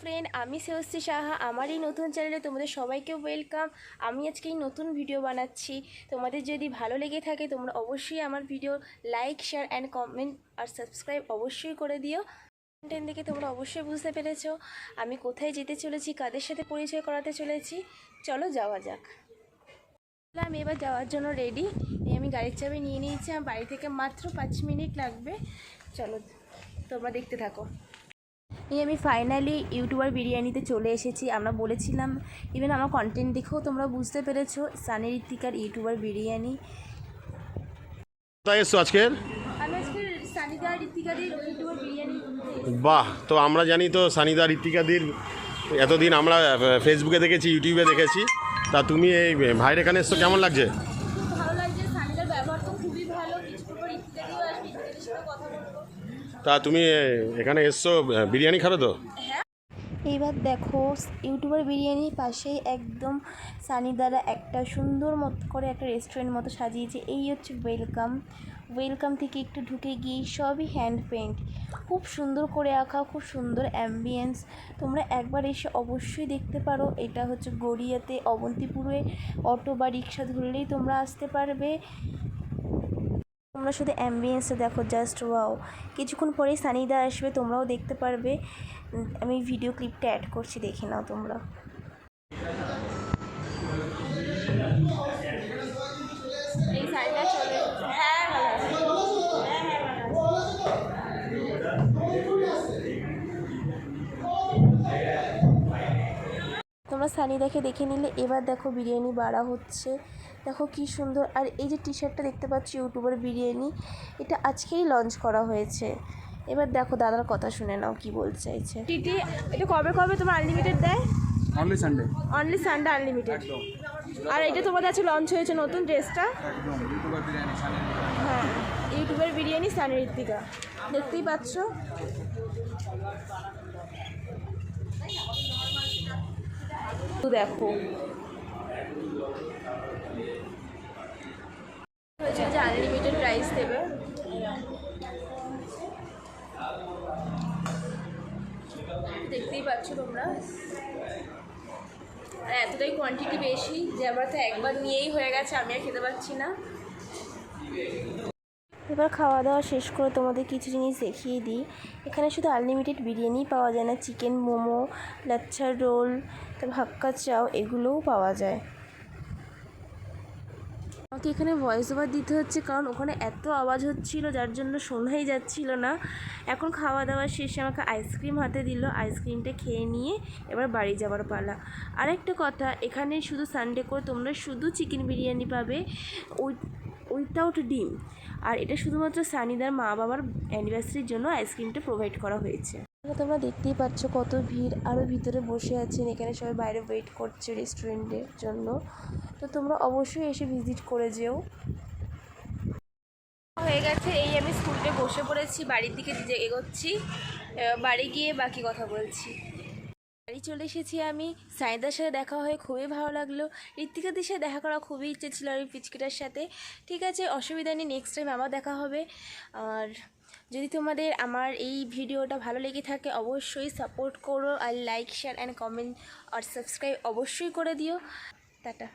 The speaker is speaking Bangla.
ফ্রেন্ড, আমি শ্রেয়সী সাহা। আমার এই নতুন চ্যানেলে তোমাদের সবাইকে ওয়েলকাম। আমি আজকে এই নতুন ভিডিও বানাচ্ছি। তোমাদের যদি ভালো লেগে থাকে তোমরা অবশ্যই আমার video like, share and comment আর সাবস্ক্রাইব অবশ্যই করে দিও। কন্টেন্ট দেখে তোমরা অবশ্যই বুঝতে পেরেছো আমি কোথায় যেতে চলেছি, কাদের সাথে পরিচয় করাতে চলেছি। চলো যাওয়া যাক। আমি এবার যাওয়ার জন্য রেডি। আমি গাড়ির চাবি নিয়ে নিয়েছি। আমার বাড়ি থেকে মাত্র 5 মিনিট লাগবে। চলো তোমরা দেখতে থাকো। আমি ফাইনালি ইউটিউবার বিরিয়ানিতে চলে এসেছি। আমরা বলেছিলাম, ইভেন আমার কন্টেন্ট দেখেও তোমরা বুঝতে পেরেছো, সানি ঋত্বিকার ইউটিউবার বিরিয়ানি। কোথায় এসছো আজকের? আমি আজকে সানিদা ঋত্বিকাদের ইউটিউবার বিরিয়ানি। বাহ, তো আমরা জানি তো সানিদা ঋত্বিকাদের এতদিন আমরা ফেসবুকে দেখেছি, ইউটিউবে দেখেছি। তা তুমি এই ভাইয়ের এখানে এসছো, কেমন লাগছে? খুব ভালো লাগছে। সানিদার ব্যবহার তো খুবই ভালো। কিছুক্ষণ পর ঋত্বিকাদিও আসবে, ঋত্বিকাদের সাথে কথা বলবো। তা তুমি এখানে এসছো বিরিয়ানি খাবে তো? এইবার দেখো, ইউটিউবার বিরিয়ানির পাশেই একদম সানিদারা একটা সুন্দর মতো করে একটা রেস্টুরেন্ট মতো সাজিয়েছে। এই হচ্ছে ওয়েলকাম। ওয়েলকাম থেকে একটু ঢুকে গিয়ে সবই হ্যান্ড পেন্ট, খুব সুন্দর করে আঁকা, খুব সুন্দর অ্যাম্বিয়েন্স। তোমরা একবার এসে অবশ্যই দেখতে পারো। এটা হচ্ছে গড়িয়াতে অবন্তিপুরে। অটো বা রিক্সা ধরলেই তোমরা আসতে পারবে। তোমরা শুধু অ্যাম্বিয়েন্সটা দেখো, জাস্ট ওয়াও। কিছুক্ষণ পরেই সানিদা আসবে, তোমরাও দেখতে পারবে। আমি ভিডিও ক্লিপটা অ্যাড করছি, দেখে নাও তোমরা। এই সানিদা চলে। হ্যাঁ, ভালো আছে। তোমরা সানিদাকে দেখে নিলে। এবার দেখো বিরিয়ানি বাড়া হচ্ছে। দেখো কি সুন্দর। আর এই যে টি শার্টটা দেখতে পাচ্ছ ইউটিউবার বিরিয়ানি, এটা আজকেই লঞ্চ করা হয়েছে। এবার দেখো দাদার কথা শুনে নাও কি বলতে চাইছে। টিটি, এটা কবে কবে তোমার আনলিমিটেড দেয়? Only Sunday. Only Sunday unlimited. আর এটা তোমাদের আছে লঞ্চ হয়েছে নতুন ড্রেসটা। একদম ইউটিউবার বিরিয়ানি সানি। হ্যাঁ, ইউটিউবের বিরিয়ানি সানি ঋত্বিকা, দেখতেই পাচ্ছ। দেখো হয়েছে যে আনলিমিটেড প্রাইস দেবে। দেখতেই পাচ্ছ তোমরা। আর এতটাই কোয়ান্টিটি বেশি যে আমার তো একবার নিয়েই হয়ে গেছে, আমি আর খেতে পারছি না। এবার খাওয়া দাওয়া শেষ করে তোমাদের কিছু জিনিস দেখিয়ে দিই। এখানে শুধু আনলিমিটেড বিরিয়ানি পাওয়া যায় না, চিকেন মোমো, লাচ্ছা রোল, তারপর হাক্কা চাও, এগুলোও পাওয়া যায়। আমাকে এখানে ভয়েস ওভার দিতে হচ্ছে কারণ ওখানে এত আওয়াজ হচ্ছিল যার জন্য শোনাই যাচ্ছিল না। এখন খাওয়া দাওয়া শেষে আমাকে আইসক্রিম হাতে দিল। আইসক্রিমটা খেয়ে নিয়ে এবার বাড়ি যাওয়ার পালা। আরেকটা কথা, এখানে শুধু সানডে করে তোমরা শুধু চিকেন বিরিয়ানি পাবে উইথাউট ডিম। আর এটা শুধুমাত্র সানিদার মা বাবার অ্যানিভার্সারির জন্য আইসক্রিমটা প্রোভাইড করা হয়েছে। তোমরা দেখতেই পাচ্ছ কত ভিড়। আরও ভিতরে বসে আছেন, এখানে সবাই বাইরে ওয়েট করছে রেস্টুরেন্টের জন্য। তো তোমরা অবশ্যই এসে ভিজিট করে যেও। হয়ে গেছে, এই আমি স্কুলে বসে পড়েছি, বাড়ির দিকে এগোচ্ছি। বাড়ি গিয়ে বাকি কথা বলছি। বাড়ি চলে এসেছি আমি। সানিদার সাথে দেখা হয়ে খুবই ভালো লাগলো। ঋত্বিকাদের সাথে দেখা করা খুবই ইচ্ছে ছিল, আর পিচকিটার সাথে। ঠিক আছে, অসুবিধা নেই, নেক্সট টাইম আবার দেখা হবে। আর যদি তোমাদের আমার এই ভিডিওটা ভালো লেগে থাকে অবশ্যই সাপোর্ট করো, আর লাইক, শেয়ার অ্যান্ড কমেন্ট আর সাবস্ক্রাইব অবশ্যই করে দিও। টাটা।